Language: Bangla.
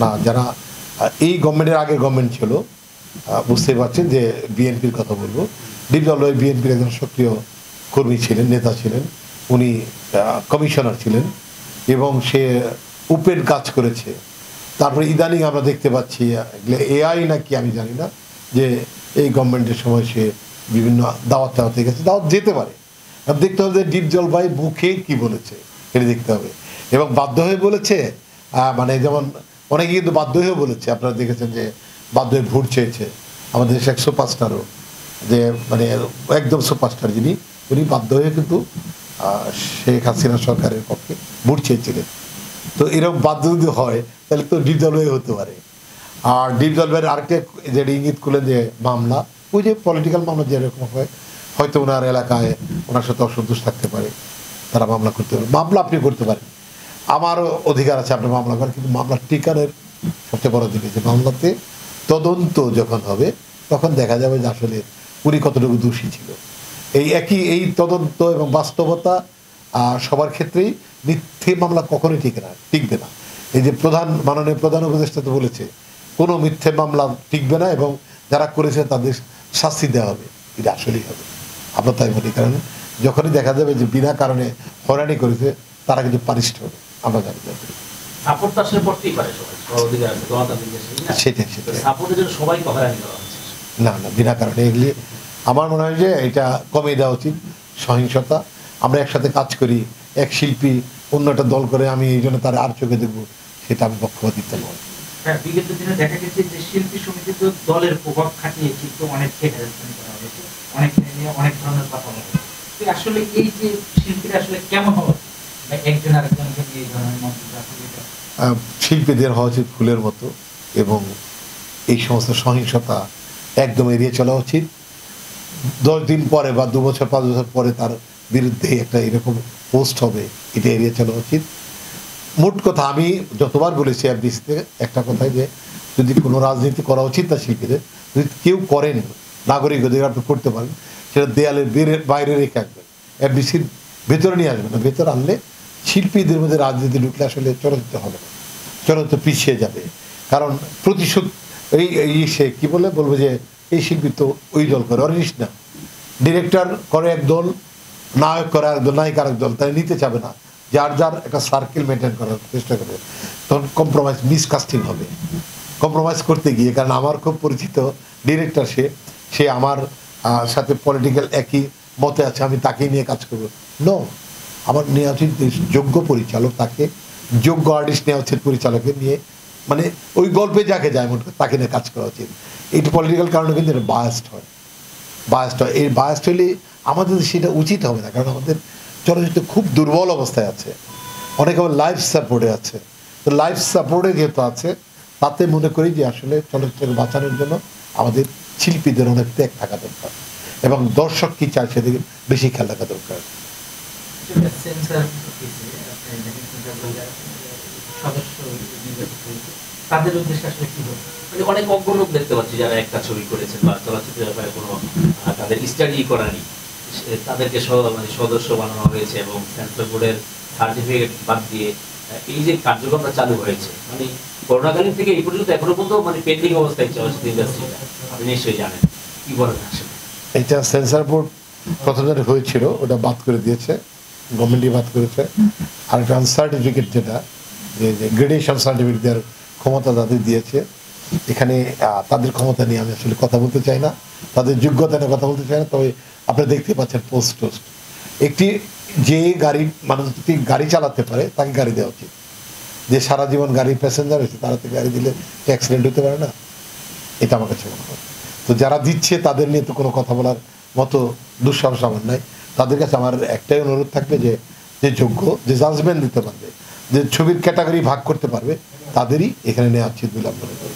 না যারা এই গভর্নমেন্টের আগে গভর্নমেন্ট ছিল বুঝতে পারছেন যে বিএনপির কথা বলবো। ডিপজল ভাই বিএনপির একজন সক্রিয় কর্মী ছিলেন, নেতা ছিলেন, উনি কমিশনার ছিলেন এবং সে ওপেন কাজ করেছে। তারপরে ইদানিং আমরা দেখতে পাচ্ছি এআই নাকি আমি জানি না যে এই গভর্নমেন্টের সময় সে বিভিন্ন দাওয়াত গেছে, দাওয়াত যেতে পারে। দেখতে হবে যে ডিপজল ভাই মুখে কি বলেছে এটা দেখতে হবে এবং বাধ্য হয়ে বলেছে, মানে যেমন অনেকে কিন্তু বাধ্য হয়েও বলেছে, আপনারা দেখেছেন যে বাধ্য হয়ে ভোট চেয়েছে আমাদের দেশে এক সুপারস্টারও, যে মানে একদম সুপারস্টার যিনি, উনি বাধ্য হয়ে কিন্তু শেখ হাসিনা সরকারের পক্ষে ভোট চেয়েছিলেন। তো এরকম বাধ্য যদি হয় তাহলে তো ডিপজল ভাই হতে পারে। আর ডিপজল ভাইয়ের আরেকটা যেটা ইঙ্গিত করলেন যে মামলা, ওই যে পলিটিক্যাল মামলা যেরকম হয়, হয়তো ওনার এলাকায় ওনার সাথে অসন্তোষ থাকতে পারে, তারা মামলা করতে পারে। মামলা আপনি করতে পারেন, আমারও অধিকার আছে আপনার মামলা করার, কিন্তু মামলা টিকানোর সবচেয়ে বড় জিনিস যে মামলাতে তদন্ত যখন হবে তখন দেখা যাবে যে আসলে উনি কতটুকু দোষী ছিল। এই তদন্ত এবং বাস্তবতা সবার ক্ষেত্রেই মিথ্যে মামলা কখনোই টিকবে না। এই যে মাননীয় প্রধান উপদেষ্টা তো বলেছে কোনো মিথ্যে মামলা টিকবে না এবং যারা করেছে তাদের শাস্তি দেওয়া হবে, এটা আসলেই হবে। আমরা তাই বলি, কারণ যখনই দেখা যাবে যে বিনা কারণে হয়রানি করেছে তারা কিন্তু পানিশড হবে, আমরা জানি। না না, বিনা কারণে এগুলি আমার মনে হয় যে এটা কমিয়ে দেওয়া উচিত। সহিংসতা, আমরা একসাথে কাজ করি, এক শিল্পী অন্য একটা দল করে আমি এই জন্য তার আর চোখে দেখবো, সেটা আমি পক্ষপাতিত্ব নয়। বিগত দিনে দেখা গেছে যে শিল্পী সমিতি তো দলের প্রভাব খাটিয়ে কিন্তু অনেককে হ্যারাসমেন্ট করা হয়েছে, অনেক নিয়ে অনেক ধরনের কথা বলা হয়েছে। আসলে এই যে শিল্পীরা আসলে কেমন হবে, একজন আরেকজনকে নিয়ে এই ধরনের মন্তব্য, শিল্পীদের হওয়া উচিত ফুলের মতো এবং এই সমস্ত সহিংসতা একদম এড়িয়ে চলা উচিত। 10 দিন পরে বা 2 বছর 5 বছর পরে তার বিরুদ্ধে একটা এরকম পোস্ট হবে, এটা এড়িয়ে চলা উচিত। মোট কথা আমি যতবার বলেছি এফডিসিতে একটা কথাই, যে যদি কোনো রাজনীতি করা উচিত না শিল্পীদের, যদি কেউ করেন নাগরিক অধিকার আপনি করতে পারেন, সেটা দেয়ালের বাইরে রেখে আসবেন, এফডিসির ভেতরে নিয়ে আসবেন না। ভেতরে আনলে শিল্পীদের মধ্যে রাজনীতি ঢুকলে আসলে চলচ্চিত্র হবে না, চলচ্চিত্র পিছিয়ে যাবে। কারণ প্রতিশোধ সে কী বলবো যে এই শিল্পী তো ওই দল করে, অরিস না, ডিরেক্টর করে এক দল, নায়ক করে এক দল, নায়িকা আরেক দল, তাই নিতে চাবে না। যার যার একটা সার্কেল মেনটেন করার চেষ্টা করবে, তখন কম্প্রোমাইজ মিসকাস্টিং হবে কম্প্রোমাইজ করতে গিয়ে। কারণ আমার খুব পরিচিত ডিরেক্টর, সে আমার সাথে পলিটিক্যাল একই মতে আছে, আমি তাকেই নিয়ে কাজ করবো। নো, আমার নেওয়া উচিত যোগ্য পরিচালক, তাকে যোগ্য আর্টিস্ট নেওয়া উচিত, পরিচালকের নিয়ে, মানে ওই গল্পে যাকে যায় মনে করে তাকে নিয়ে কাজ করা উচিত। এইটা পলিটিক্যাল কারণে কিন্তু এটা বায়াসড হয়। এই বায়াসড হলে আমাদের সেটা উচিত হবে না, কারণ আমাদের চলচ্চিত্র খুব দুর্বল অবস্থায় আছে, অনেক আবার লাইফ সাপোর্টে আছে। তো লাইফ সাপোর্টে যেহেতু আছে, তাতে মনে করি যে আসলে চলচ্চিত্রকে বাঁচানোর জন্য আমাদের শিল্পীদের অনেক ত্যাগ থাকা দরকার এবং দর্শক কী চায় সেদিকে বেশি খেয়াল রাখা দরকার। তাদের উদ্দেশ্যে আসলে কি হবে, মানে অনেক অগ্রলোক দেখতে পাচ্ছি যারা একটা ছবি করেছেন বা চলচ্চিত্রের ব্যাপারে কোনো তাদের স্টাডি করানি, তাদেরকে মানে সদস্য বানানো হয়েছে এবং সেন্সর বোর্ডের সার্টিফিকেট বাদ দিয়ে এই যে কার্যক্রমটা চালু হয়েছে, মানে করোনাকালীন থেকে এই পর্যন্ত এখনো পর্যন্ত মানে পেন্ডিং অবস্থায় চলচ্চিত্র ইন্ডাস্ট্রিটা, আপনি নিশ্চয়ই জানেন, কি বলেন আসলে? এটা সেন্সর বোর্ড প্রথম যেটা হয়েছিল ওটা বাদ করে দিয়েছে, গভর্নমেন্টই বাদ করেছে। আর একটা সার্টিফিকেট, যেটা যে গ্রেডেশন সার্টিফিকেট দেওয়ার ক্ষমতা তাদের দিয়েছে। এখানে তাদের ক্ষমতা নিয়ে আমি আসলে কথা বলতে চাই না, তাদের যোগ্যতা নিয়ে কথা বলতে চাই না। তবে আপনারা দেখতে পাচ্ছেন পোস্ট টোস্ট, একটি যে মানুষ গাড়ি চালাতে পারে তাকে গাড়ি দেওয়া উচিত। যে সারা জীবন গাড়ির প্যাসেঞ্জার হয়েছে তারাতে গাড়ি দিলে অ্যাক্সিডেন্ট হতে পারে না, এটা আমার কাছে মনে হয়। তো যারা দিচ্ছে তাদের নিয়ে তো কোনো কথা বলার মতো দুঃসাহস আমার নাই। তাদের কাছে আমার একটাই অনুরোধ থাকবে যে যোগ্য, যে জাজমেন্ট দিতে পারবে, যে ছবির ক্যাটাগরি ভাগ করতে পারবে, তাদেরই এখানে নেওয়া উচিত বলে আমি মনে করি।